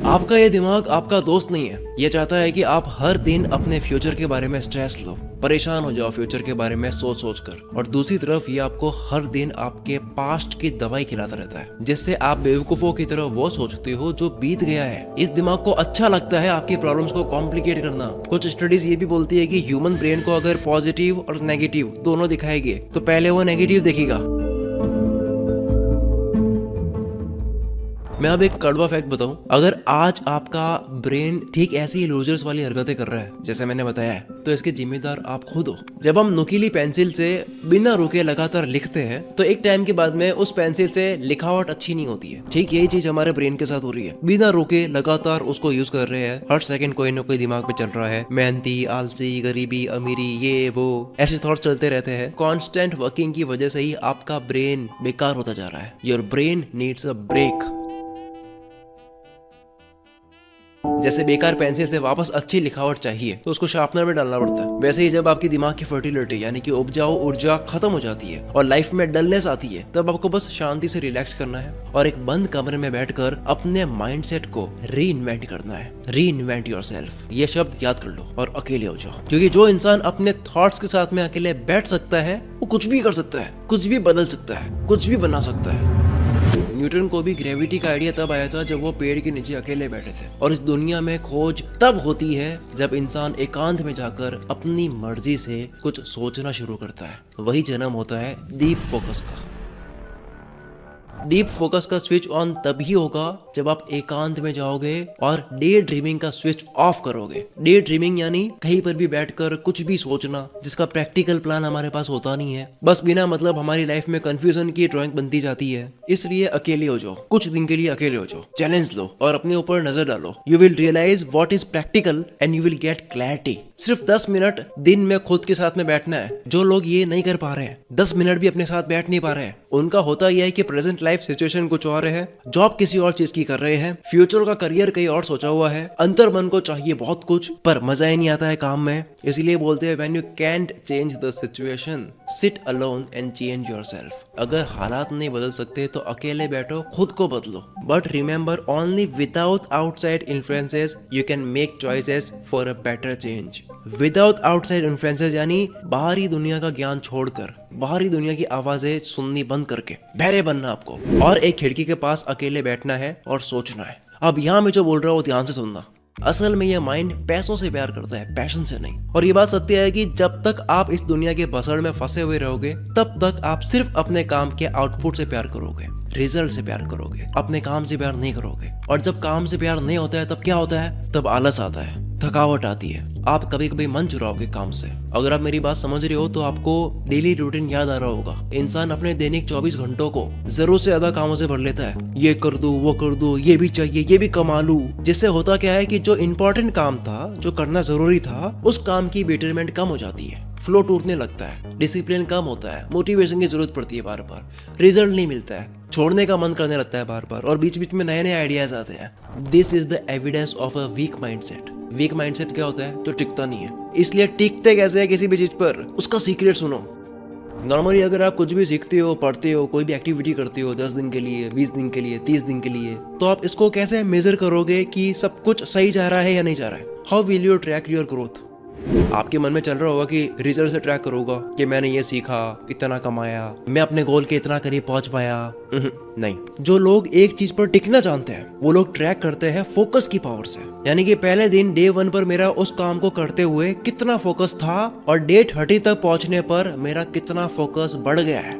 आपका ये दिमाग आपका दोस्त नहीं है। ये चाहता है कि आप हर दिन अपने फ्यूचर के बारे में स्ट्रेस लो, परेशान हो जाओ फ्यूचर के बारे में सोच सोच कर। और दूसरी तरफ ये आपको हर दिन आपके पास्ट की दवाई खिलाता रहता है, जिससे आप बेवकूफों की तरह वो सोचते हो जो बीत गया है। इस दिमाग को अच्छा लगता है आपकी प्रॉब्लम्स को कॉम्प्लिकेट करना। कुछ स्टडीज ये भी बोलती है कि ह्यूमन ब्रेन को अगर पॉजिटिव और नेगेटिव दोनों दिखाएंगे तो पहले वो नेगेटिव देखेगा। मैं अब एक कड़वा फैक्ट बताऊं, अगर आज आपका ब्रेन ठीक ऐसी ही लूजर्स वाली हरकतें कर रहा है जैसे मैंने बताया है, तो इसके जिम्मेदार आप खुद हो। जब हम नुकीली पेंसिल से बिना रुके लगातार लिखते हैं तो एक टाइम के बाद में उस पेंसिल से लिखावट अच्छी नहीं होती है। ठीक यही चीज हमारे ब्रेन के साथ हो रही है। बिना रुके लगातार उसको यूज कर रहे हैं, हर सेकंड कोई ना कोई दिमाग पे चल रहा है। मेहनती, आलसी, गरीबी, अमीरी, ये वो ऐसे थॉट्स चलते रहते हैं। कॉन्स्टेंट वर्किंग की वजह से ही आपका ब्रेन बेकार होता जा रहा है। Your brain needs a break. जैसे बेकार पेंसिल से वापस अच्छी लिखावट चाहिए तो उसको शार्पनर में डालना पड़ता है, वैसे ही जब आपकी दिमाग की फर्टिलिटी यानी कि उपजाऊ ऊर्जा खत्म हो जाती है और लाइफ में डलनेस आती है, तब आपको बस शांति से रिलैक्स करना है और एक बंद कमरे में बैठकर अपने माइंडसेट को री इन्वेंट करना है। री इन्वेंट योरसेल्फ, ये शब्द याद कर लो और अकेले हो जाओ, क्योंकि जो इंसान अपने थॉट्स के साथ में अकेले बैठ सकता है वो कुछ भी कर सकता है, कुछ भी बदल सकता है, कुछ भी बना सकता है। न्यूटन को भी ग्रेविटी का आइडिया तब आया था जब वो पेड़ के नीचे अकेले बैठे थे। और इस दुनिया में खोज तब होती है जब इंसान एकांत में जाकर अपनी मर्जी से कुछ सोचना शुरू करता है। वही जन्म होता है डीप फोकस का। डीप फोकस का स्विच ऑन तभी होगा जब आप एकांत में जाओगे और डे ड्रीमिंग का स्विच ऑफ करोगे। डे ड्रीमिंग यानी कहीं पर भी बैठकर कुछ भी सोचना जिसका प्रैक्टिकल प्लान हमारे पास होता नहीं है, बस बिना मतलब हमारी लाइफ में कंफ्यूजन की ड्राइंग बनती जाती है। इसलिए अकेले हो जाओ, कुछ दिन के लिए अकेले हो जाओ, चैलेंज लो और अपने ऊपर नजर डालो। You will realise what is practical and you will get clarity. सिर्फ 10 मिनट दिन में खुद के साथ में बैठना है। जो लोग ये नहीं कर पा रहे हैं, 10 मिनट भी अपने साथ बैठ नहीं पा रहे हैं, उनका होता यह है कि प्रेजेंट लाइफ सिचुएशन कुछ और है, जॉब किसी और चीज की कर रहे हैं, फ्यूचर का करियर कहीं और सोचा हुआ है, अंतर मन को चाहिए बहुत कुछ पर मजा ही नहीं आता है काम में। इसीलिए बोलते हैं when you can't change the situation sit alone and change yourself. अगर हालात नहीं बदल सकते तो अकेले बैठो, खुद को बदलो। But remember only without outside influences you can make choices for a better change. Without outside influences यानी बाहरी दुनिया का ज्ञान छोड़कर, बाहरी दुनिया की आवाजें सुननी बंद करके बहरे बनना आपको और एक खिड़की के पास अकेले बैठना है और सोचना है। अब यहाँ मैं जो बोल रहा हूँ ध्यान से सुनना। असल में ये माइंड पैसों से प्यार करता है, पैशन से नहीं। और ये बात सत्य है कि जब तक आप इस दुनिया के बसड़ में फंसे हुए रहोगे तब तक आप सिर्फ अपने काम के आउटपुट से प्यार करोगे, रिजल्ट से प्यार करोगे, अपने काम से प्यार नहीं करोगे। और जब काम से प्यार नहीं होता है तब क्या होता है? तब आलस आता है, थकावट आती है, आप कभी कभी मन चुराओगे काम से। अगर आप मेरी बात समझ रहे हो तो आपको डेली रूटीन याद आ रहा होगा। इंसान अपने दैनिक 24 घंटों को जरूरत से ज्यादा कामों से भर लेता है। ये कर दूं, वो कर दूं, ये भी चाहिए, ये भी कमा लूं। जिससे होता क्या है कि जो इम्पोर्टेंट काम था, जो करना जरूरी था, उस काम की बेटरमेंट कम हो जाती है, फ्लो टूटने लगता है, डिसिप्लिन कम होता है, मोटिवेशन की जरूरत पड़ती है बार बार, रिजल्ट नहीं मिलता है, छोड़ने का मन करने लगता है बार बार और बीच बीच में नए नए आइडियाज आते हैं। This is the evidence of a week mindset. Week mindset क्या होता है? जो टिकता नहीं है। इसलिए टिकते कैसे है किसी भी चीज पर, उसका सीक्रेट सुनो। नॉर्मली अगर आप कुछ भी सीखते हो, पढ़ते हो, कोई भी एक्टिविटी करते हो 10 दिन के लिए, 20 दिन के लिए, 30 दिन के लिए, तो आप इसको कैसे मेजर करोगे कि सब कुछ सही जा रहा है या नहीं जा रहा है? How will you track your growth? आपके मन में चल रहा होगा कि रिजल्ट से ट्रैक करूंगा कि मैंने ये सीखा, इतना कमाया, मैं अपने गोल के इतना करीब पहुंच पाया। नहीं, जो लोग एक चीज पर टिकना जानते हैं वो लोग ट्रैक करते हैं फोकस की पावर से। यानी कि पहले दिन डे 1 पर मेरा उस काम को करते हुए कितना फोकस था और डे 30 तक पहुंचने पर मेरा कितना फोकस बढ़ गया है।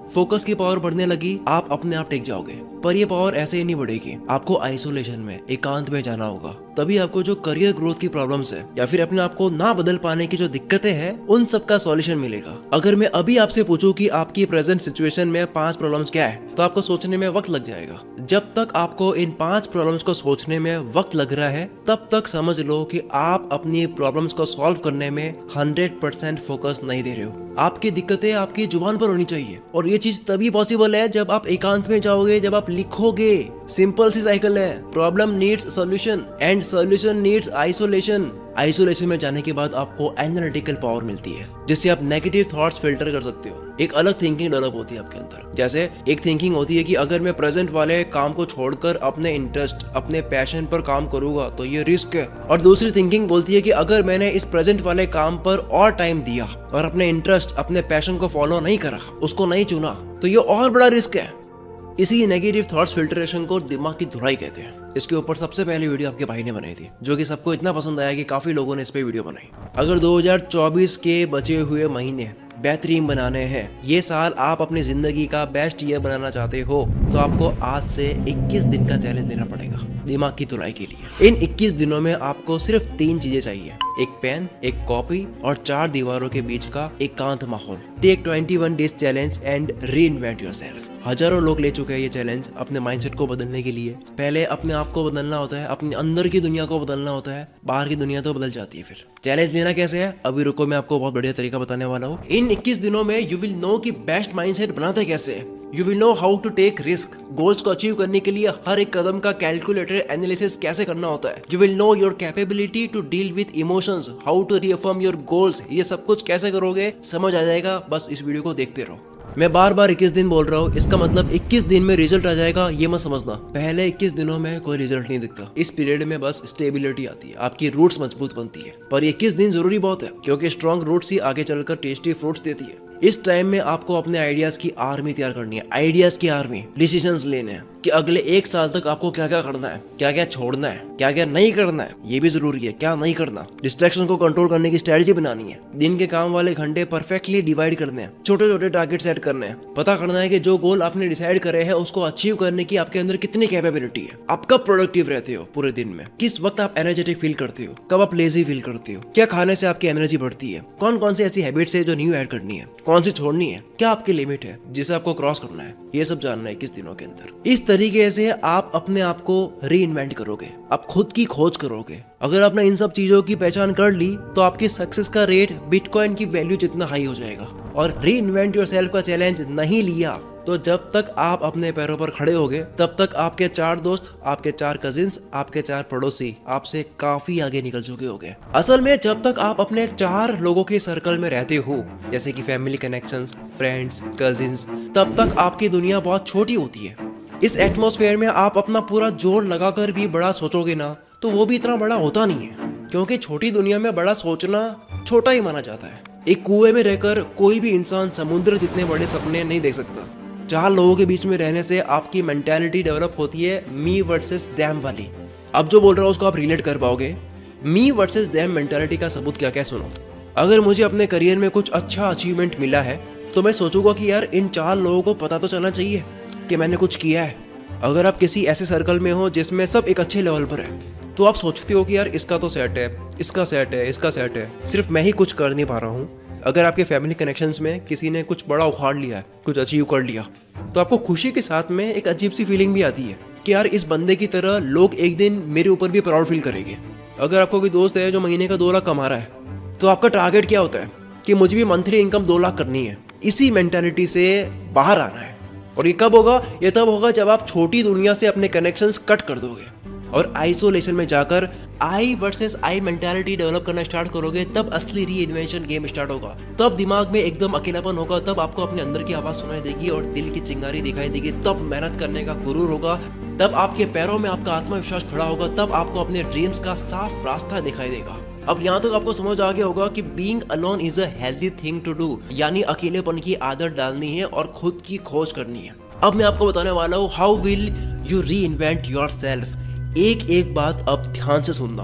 फोकस की पावर बढ़ने लगी, आप अपने आप टिक जाओगे। पर ये पावर ऐसे ही नहीं बढ़ेगी, आपको आइसोलेशन में, एकांत में जाना होगा। तभी आपको जो करियर ग्रोथ की प्रॉब्लम्स है या फिर अपने आप को ना बदल पाने की जो दिक्कतें हैं, उन सब का सॉल्यूशन मिलेगा। अगर मैं अभी आपसे पूछूं कि आपकी प्रेजेंट सिचुएशन में 5 प्रॉब्लम्स क्या है, तो आपको सोचने में वक्त लग जाएगा। जब तक आपको इन 5 प्रॉब्लम्स को सोचने में वक्त लग रहा है, तब तक समझ लो कि आप अपनी प्रॉब्लम्स को सॉल्व करने में 100% फोकस नहीं दे रहे हो। आपकी दिक्कतें आपकी जुबान पर होनी चाहिए और ये चीज तभी पॉसिबल है जब आप एकांत में जाओगे, जब आप लिखोगे। सिंपल सी साइकिल है, problem needs solution and solution needs isolation. Isolation में जाने के बाद आपको एनालिटिकल पावर मिलती है, जिससे आप नेगेटिव थॉट्स फिल्टर कर सकते हो। एक अलग थिंकिंग डेवलप होती है आपके अंदर। जैसे एक थिंकिंग होती है कि अगर मैं प्रेजेंट वाले काम को छोड़कर अपने इंटरेस्ट, अपने पैशन पर काम करूंगा तो ये रिस्क है। और दूसरी थिंकिंग बोलती है कि अगर मैंने इस प्रेजेंट वाले काम पर और टाइम दिया और अपने इंटरेस्ट, अपने पैशन को फॉलो नहीं करा, उसको नहीं चुना, तो ये और बड़ा रिस्क है। इसी नेगेटिव थॉट्स फिल्ट्रेशन को दिमाग की धुलाई कहते हैं। इसके ऊपर सबसे पहले वीडियो आपके भाई ने बनाई थी, जो कि सबको इतना पसंद आया कि काफी लोगों ने इस पे वीडियो बनाई। अगर 2024 के बचे हुए महीने बेहतरीन बनाने हैं, ये साल आप अपनी जिंदगी का बेस्ट ईयर बनाना चाहते हो, तो आपको आज से 21 दिन का चैलेंज लेना पड़ेगा दिमाग की धुलाई के लिए। इन 21 दिनों में आपको सिर्फ 3 चीजें चाहिए, एक पेन, एक कॉपी और 4 दीवारों के बीच का एकांत माहौल। Take 21 days challenge and reinvent yourself. हजारों लोग ले चुके हैं ये चैलेंज अपने माइंडसेट को बदलने के लिए। पहले अपने आप को बदलना होता है, अपने अंदर की दुनिया को बदलना होता है, बाहर की दुनिया तो बदल जाती है। फिर चैलेंज लेना कैसे है, अभी रुको, मैं आपको बहुत बढ़िया तरीका बताने वाला हूँ। इन 21 दिनों में यू विल नो कि बेस्ट माइंडसेट बनाते कैसे है। You will know how to take risk. Goals को अचीव करने के लिए हर एक कदम का कैलकुलेटेड एनालिसिस कैसे करना होता है। You will know your capability to deal with emotions, how to reaffirm your goals. ये सब कुछ कैसे करोगे समझ आ जाएगा, बस इस वीडियो को देखते रहो। मैं बार बार 21 दिन बोल रहा हूँ, इसका मतलब 21 दिन में रिजल्ट आ जाएगा ये मत समझना। पहले 21 दिनों में कोई रिजल्ट नहीं दिखता। इस पीरियड में बस स्टेबिलिटी आती है, आपकी रूट्स मजबूत बनती है। पर 21 दिन जरूरी बहुत है, क्योंकि स्ट्रॉन्ग रूट्स ही आगे चलकर टेस्टी फ्रूट्स देती है। इस टाइम में आपको अपने आइडियाज की आर्मी तैयार करनी है, आइडियाज की आर्मी। डिसीजंस लेने हैं कि अगले 1 साल तक आपको क्या क्या करना है, क्या क्या छोड़ना है, क्या क्या नहीं करना है, ये भी जरूरी है, क्या नहीं करना। डिस्ट्रैक्शन को कंट्रोल करने की स्ट्रेटजी बनानी है। दिन के काम वाले घंटे परफेक्टली डिवाइड करने हैं, छोटे छोटे टारगेट सेट करने हैं। पता करना है कि जो गोल आपने डिसाइड करे हैं उसको अचीव करने की आपके अंदर कितनी कैपेबिलिटी है। आप कब प्रोडक्टिव रहते हो पूरे दिन में, किस वक्त आप एनर्जेटिक फील करते हो, कब आप लेजी फील करते हो, क्या खाने से आपकी एनर्जी बढ़ती है, कौन कौन सी ऐसी हैबिट्स है जो न्यू ऐड करनी है, कौन सी छोड़नी है, क्या आपकी लिमिट है जिसे आपको क्रॉस करना है। ये सब जानना है 21 दिनों के अंदर। इस तरीके से आप अपने आप को री इन्वेंट करोगे, आप खुद की खोज करोगे। अगर आपने इन सब चीजों की पहचान कर ली तो आपकी सक्सेस का रेट बिटकॉइन की वैल्यू जितना हाई हो जाएगा। और री इन्वेंट योरसेल्फ का चैलेंज नहीं लिया तो जब तक आप अपने पैरों पर खड़े होगे तब तक आपके 4 दोस्त, आपके 4 कजिन्स, आपके 4 पड़ोसी आपसे काफी आगे निकल चुके होंगे। असल में जब तक आप अपने 4 लोगों के सर्कल में रहते हो, जैसे कि फैमिली कनेक्शंस, फ्रेंड्स, कजिन्स, तब तक आपकी दुनिया बहुत छोटी होती है। इस एटमॉस्फेयर में आप अपना पूरा जोर लगाकर भी बड़ा सोचोगे ना तो वो भी इतना बड़ा होता नहीं है, क्योंकि छोटी दुनिया में बड़ा सोचना छोटा ही माना जाता है। एक कुएं में रहकर कोई भी इंसान समुद्र जितने बड़े सपने नहीं देख सकता। 4 लोगों के बीच में रहने से आपकी मेंटालिटी डेवलप होती है मी वर्सेस देम वाली। अब जो बोल रहा हूँ उसको आप रिलेट कर पाओगे। मी वर्सेस देम मेंटालिटी का सबूत क्या क्या सुनो। अगर मुझे अपने करियर में कुछ अच्छा अचीवमेंट मिला है तो मैं सोचूंगा कि यार इन 4 लोगों को पता तो चलना चाहिए कि मैंने कुछ किया है। अगर आप किसी ऐसे सर्कल में हो जिसमें सब एक अच्छे लेवल पर है तो आप सोचते हो कि यार इसका तो सेट है, इसका सेट है, इसका सेट है, सिर्फ मैं ही कुछ कर नहीं पा रहा हूँ। अगर आपके फैमिली कनेक्शंस में किसी ने कुछ बड़ा उखाड़ लिया है, कुछ अचीव कर लिया, तो आपको खुशी के साथ में एक अजीब सी फीलिंग भी आती है कि यार इस बंदे की तरह लोग एक दिन मेरे ऊपर भी प्राउड फील करेंगे। अगर आपको कोई दोस्त है जो महीने का 2 लाख कमा रहा है तो आपका टारगेट क्या होता है कि मुझे भी मंथली इनकम 2 लाख करनी है। इसी मेंटालिटी से बाहर आना है। और ये कब होगा? ये तब होगा जब आप छोटी दुनिया से अपने कनेक्शंस कट कर दोगे और आइसोलेशन में जाकर आई वर्सेस आई मेंटालिटी डेवलप करना स्टार्ट करोगे। तब असली री इन्वेंशन गेम स्टार्ट होगा। तब दिमाग में एकदम अकेलापन होगा, तब आपको अपने अंदर की आवाज सुनाई देगी और दिल की चिंगारी दिखाई देगी। तब मेहनत करने का गुरूर होगा, तब आपके पैरों में आपका आत्मविश्वास खड़ा होगा, तब आपको अपने ड्रीम्स का साफ रास्ता दिखाई देगा। अब यहाँ तक आपको समझ आ गया होगा कि being alone is a healthy thing to do, यानी अकेलेपन की आदत डालनी है और खुद की खोज करनी है। अब मैं आपको बताने वाला हूँ हाउ विल यू री इन्वेंट योर सेल्फ। एक एक बात अब ध्यान से सुनना।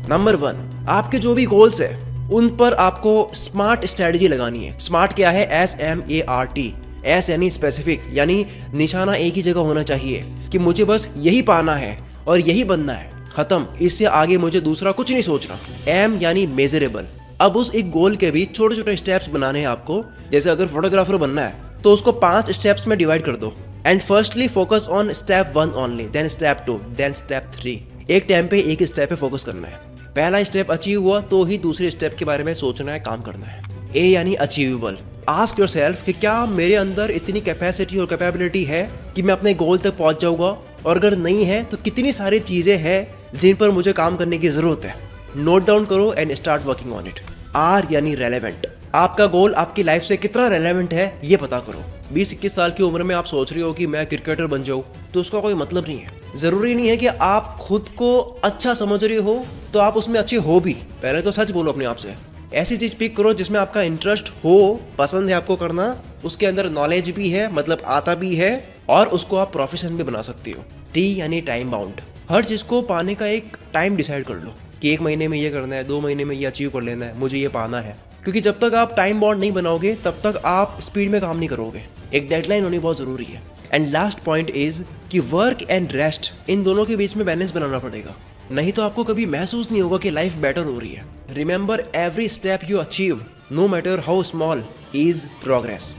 नंबर 1, आपके जो भी गोल्स है उन पर आपको स्मार्ट स्ट्रेटजी लगानी है। स्मार्ट क्या है? SMART। एस यानी स्पेसिफिक, यानी निशाना एक ही जगह होना चाहिए कि मुझे बस यही पाना है और यही बनना है, खत्म। इससे आगे मुझे दूसरा कुछ नहीं सोचना। M यानी मेजरेबल। अब उस एक गोल के भी छोटे छोटे स्टेप्स बनाने हैं आपको। जैसे अगर फोटोग्राफर बनना है तो उसको 5 स्टेप्स में डिवाइड कर दो। And firstly focus on step 1 only, then step 2, then step 3। एक टाइम पे एक स्टेप पे फोकस करना है। पहला स्टेप अचीव हुआ तो ही दूसरे स्टेप के बारे में सोचना है, काम करना है। A यानी अचीवेबल। आस्क योर सेल्फ कि क्या मेरे अंदर इतनी कैपेसिटी और कैपेबिलिटी है कि मैं अपने गोल तक पहुंच जाऊंगा, और अगर नहीं है तो कितनी सारी चीजें हैं जिन पर मुझे काम करने की जरूरत है। नोट डाउन करो and start working on it. R यानी रेलेवेंट। आपका गोल आपकी लाइफ से कितना रेलेवेंट है ये पता करो। 20-21 साल की उम्र में आप सोच रहे हो कि मैं क्रिकेटर बन जाऊं, तो उसका कोई मतलब नहीं है। जरूरी नहीं है कि आप खुद को अच्छा समझ रहे हो तो आप उसमें अच्छे हो भी। पहले तो सच बोलो अपने आप से। ऐसी चीज पिक करो जिसमें आपका इंटरेस्ट हो, पसंद है आपको करना, उसके अंदर नॉलेज भी है, मतलब आता भी है, और उसको आप प्रोफेशन भी बना सकते हो। टी यानी टाइम बाउंड। हर चीज को पाने का एक टाइम डिसाइड कर लो कि 1 महीने में ये करना है, 2 महीने में ये अचीव कर लेना है, मुझे ये पाना है। क्योंकि जब तक आप टाइम बाउंड नहीं बनाओगे तब तक आप स्पीड में काम नहीं करोगे। एक डेडलाइन होनी बहुत जरूरी है। एंड लास्ट पॉइंट इज कि वर्क एंड रेस्ट, इन दोनों के बीच में बैलेंस बनाना पड़ेगा, नहीं तो आपको कभी महसूस नहीं होगा कि लाइफ बेटर हो रही है। Remember every step you achieve, no matter how small, is progress.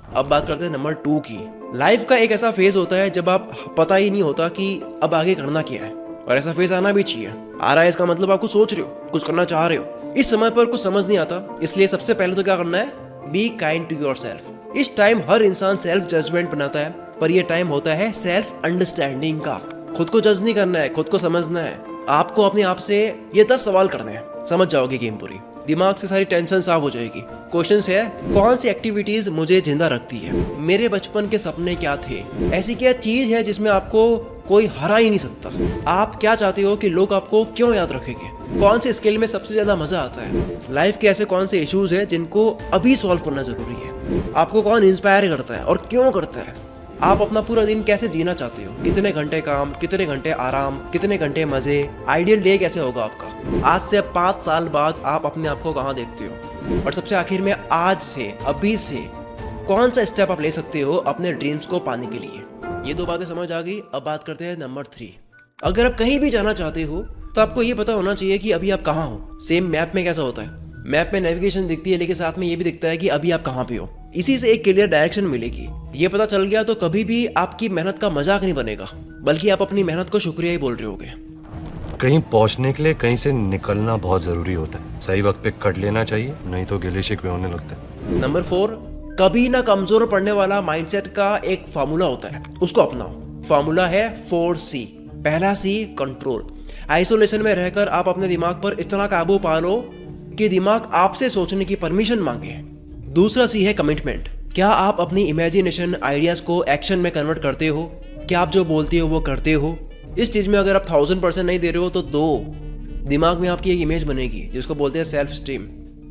अब बात करते हैं नंबर 2 की। लाइफ का एक ऐसा फेज होता है जब आप पता ही नहीं होता कि अब आगे करना क्या है, और ऐसा फेज आना भी चाहिए। आ रहा है इसका मतलब आप कुछ सोच रहे हो, कुछ करना चाह रहे हो। इस समय पर कुछ समझ नहीं आता, इसलिए सबसे पहले तो क्या करना है, be kind to yourself. इस टाइम हर इंसान सेल्फ जजमेंट बनाता है, पर यह टाइम होता है सेल्फ अंडरस्टैंडिंग का। खुद को जज नहीं करना है, खुद को समझना है। आपको अपने आप से ये 10 सवाल करने हैं, समझ जाओगे गेम पूरी। दिमाग से सारी टेंशन साफ हो जाएगी। क्वेश्चन है, कौन सी एक्टिविटीज मुझे जिंदा रखती है, मेरे बचपन के सपने क्या थे, ऐसी क्या चीज है जिसमें आपको कोई हरा ही नहीं सकता, आप क्या चाहते हो कि लोग आपको क्यों याद रखेंगे, कौन से स्किल में सबसे ज्यादा मजा आता है, लाइफ के ऐसे कौन से इश्यूज है जिनको अभी सॉल्व करना जरूरी है, आपको कौन इंस्पायर करता है और क्यों करता है, आप अपना पूरा दिन कैसे जीना चाहते हो, कितने घंटे काम, कितने घंटे आराम, कितने घंटे मजे, आइडियल डे कैसे होगा आपका, आज से 5 साल बाद आप अपने आप को कहाँ देखते हो, और सबसे आखिर में आज से, अभी से कौन सा स्टेप आप ले सकते हो अपने ड्रीम्स को पाने के लिए। ये 2 बातें समझ आ गई। अब बात करते हैं नंबर 3। अगर आप कहीं भी जाना चाहते हो तो आपको ये पता होना चाहिए कि अभी आप कहाँ हो। सेम मैप में कैसा होता है, मैप में नेविगेशन दिखती है, लेकिन साथ में ये भी दिखता है कि अभी आप कहाँ पे हो। इसी से एक क्लियर डायरेक्शन मिलेगी। ये पता चल गया तो कभी भी आपकी मेहनत का मजाक नहीं बनेगा, बल्कि आप अपनी मेहनत को शुक्रिया ही बोल रहे होगे। कहीं पहुंचने के लिए कहीं से निकलना बहुत जरूरी होता है। सही वक्त पे कट लेना चाहिए, नहीं तो गिले शिकवे होने लगते हैं। नंबर 4, कभी ना कमजोर पड़ने वाला माइंडसेट का एक फार्मूला होता है, उसको अपनाओ। फार्मूला है 4C। पहला C, कंट्रोल। आइसोलेशन में रहकर आप अपने दिमाग पर इतना काबू पा लो कि दिमाग आपसे सोचने की परमिशन मांगे। दूसरा C है कमिटमेंट। क्या आप अपनी इमेजिनेशन, आइडियाज को एक्शन में कन्वर्ट करते हो? क्या आप जो बोलते हो वो करते हो? इस चीज में अगर आप 1000% नहीं दे रहे हो तो दिमाग में आपकी एक इमेज बनेगी जिसको बोलते हैं सेल्फ स्टीम।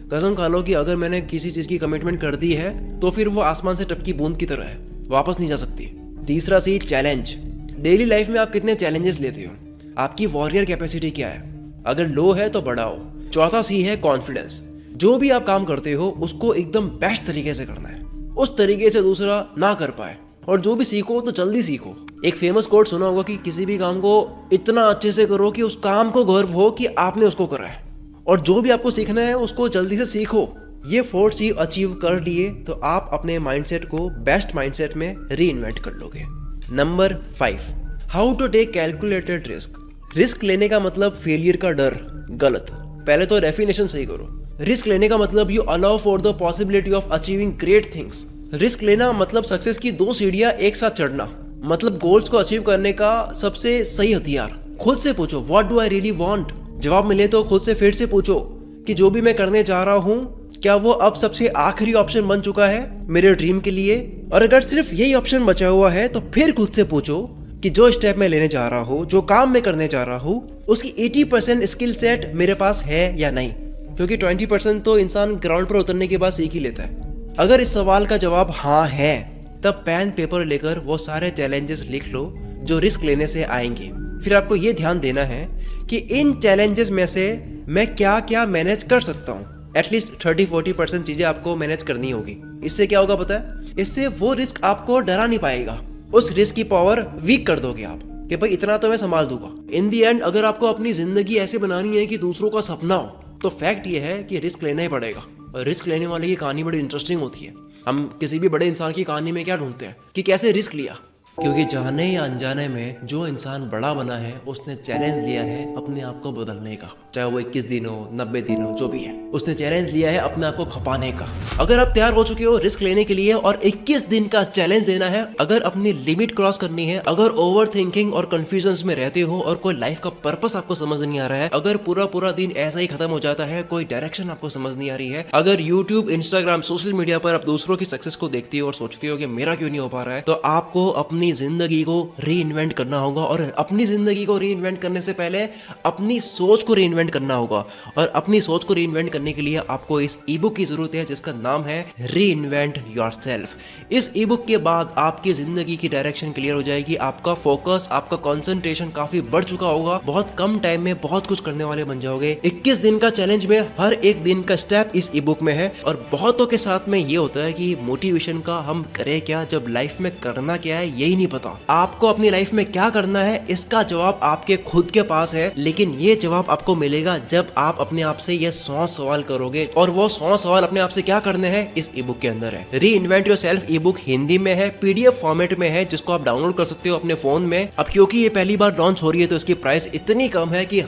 कसम खा लो कि अगर मैंने किसी चीज की कमिटमेंट कर दी है तो फिर वो आसमान से टपकी बूंद की तरह है, वापस नहीं जा सकती। तीसरा C, चैलेंज। डेली लाइफ में आप कितने चैलेंजेस लेते हो, आपकी वॉरियर कैपेसिटी क्या है, अगर लो है तो बढ़ाओ। चौथा C है कॉन्फिडेंस। जो भी आप काम करते हो उसको एकदम बेस्ट तरीके से करना है, उस तरीके से दूसरा ना कर पाए। और जो भी सीखो तो जल्दी सीखो। एक फेमस कोट सुना होगा कि किसी भी काम को इतना अच्छे से करो कि उस काम को गर्व हो कि आपने उसको करा है, और जो भी आपको सीखना है उसको जल्दी से सीखो। ये 4C अचीव कर लिए तो आप अपने माइंडसेट को बेस्ट माइंडसेट में रीइन्वेंट कर लोगे। Number 5, how to take calculated risk. Risk लेने का मतलब फेलियर का डर, गलत। पहले तो डेफिनेशन सही करो। रिस्क लेने का मतलब you allow for the possibility of achieving great things. Risk लेना मतलब सक्सेस की 2 सीढ़ियां एक साथ चढ़ना, मतलब गोल्स को अचीव करने का सबसे सही हथियार। खुद से पूछो, what do I really want. जवाब मिले तो खुद से फिर से पूछो कि जो भी मैं करने जा रहा हूँ क्या वो अब सबसे आखिरी ऑप्शन बन चुका है मेरे ड्रीम के लिए। और अगर सिर्फ यही ऑप्शन बचा हुआ है तो फिर खुद से पूछो कि जो स्टेप मैं लेने जा रहा हूँ, जो काम मैं करने जा रहा हूँ, उसकी 80% स्किल सेट मेरे पास है या नहीं। क्योंकि 20% तो इंसान ग्राउंड पर उतरने के बाद सीख ही लेता है। अगर इस सवाल का जवाब हाँ है तब पेन पेपर लेकर वो सारे चैलेंजेस लिख लो जो रिस्क लेने से आएंगे। फिर आपको ये ध्यान देना है कि इन चैलेंजेस में से मैं क्या क्या मैनेज कर सकता हूँ। एटलीस्ट 30-40% चीजें आपको मैनेज करनी होगी। इससे क्या होगा पता है, इससे वो रिस्क आपको डरा नहीं पाएगा, उस रिस्क की पावर वीक कर दोगे आप कि भाई इतना तो मैं संभाल दूंगा। इन दी एंड अगर आपको अपनी जिंदगी ऐसे बनानी है कि दूसरों का सपना हो तो फैक्ट ये है कि रिस्क लेना ही पड़ेगा। और रिस्क लेने वाले की कहानी बड़ी इंटरेस्टिंग होती है। हम किसी भी बड़े इंसान की कहानी में क्या ढूंढते हैं कि कैसे रिस्क लिया, क्योंकि जाने या अनजाने में जो इंसान बड़ा बना है उसने चैलेंज लिया है अपने आप को बदलने का, चाहे वो 21 दिन हो 90 दिन हो जो भी है, उसने चैलेंज लिया है अपने आप को खपाने का। अगर आप तैयार हो चुके हो रिस्क लेने के लिए और 21 दिन का चैलेंज लेना है, अगर अपनी लिमिट क्रॉस करनी है, अगर ओवर थिंकिंग और कंफ्यूजन में रहते हो और कोई लाइफ का पर्पस आपको समझ नहीं आ रहा है, अगर पूरा दिन ऐसा ही खत्म हो जाता है, कोई डायरेक्शन आपको समझ नहीं आ रही है, अगर यूट्यूब इंस्टाग्राम सोशल मीडिया पर आप दूसरों की सक्सेस को देखती हो और सोचती हो कि मेरा क्यों नहीं हो पा रहा है, तो आपको अपनी जिंदगी को री इन्वेंट करना होगा। और अपनी जिंदगी को री इन्वेंट करने से पहले अपनी सोच को री इन्वेंट करना होगा। और अपनी सोच को री इन्वेंट करने के लिए आपको इस ई बुक की जरूरत है जिसका नाम है री इन्वेंट योरसेल्फ। इस ई बुक के बाद आपकी जिंदगी की डायरेक्शन क्लियर हो जाएगी, आपका फोकस, आपका कंसंट्रेशन काफी बढ़ चुका होगा, बहुत कम टाइम में बहुत कुछ करने वाले बन जाओगे। 21 दिन का चैलेंज में हर एक दिन का स्टेप इस ई बुक में है। और बहुतों के साथ में ये होता है कि मोटिवेशन का हम करें क्या जब लाइफ में करना क्या है यही नहीं पता। आपको अपनी लाइफ में क्या करना है इसका जवाब आपके खुद के पास है, लेकिन ये जवाब आपको मिलेगा जब आप अपने आप से ये 100 सवाल करोगे। और वो 100 सवाल अपने आप से क्या करने हैं इस ई बुक के अंदर है। री इन्वेंट योरसेल्फ ई बुक हिंदी में है, पीडीएफ फॉर्मेट में है, जिसको आप डाउनलोड कर सकते हो अपने फोन में। अब क्योंकि ये पहली बार लॉन्च हो रही है तो इसकी प्राइस इतनी कम है कि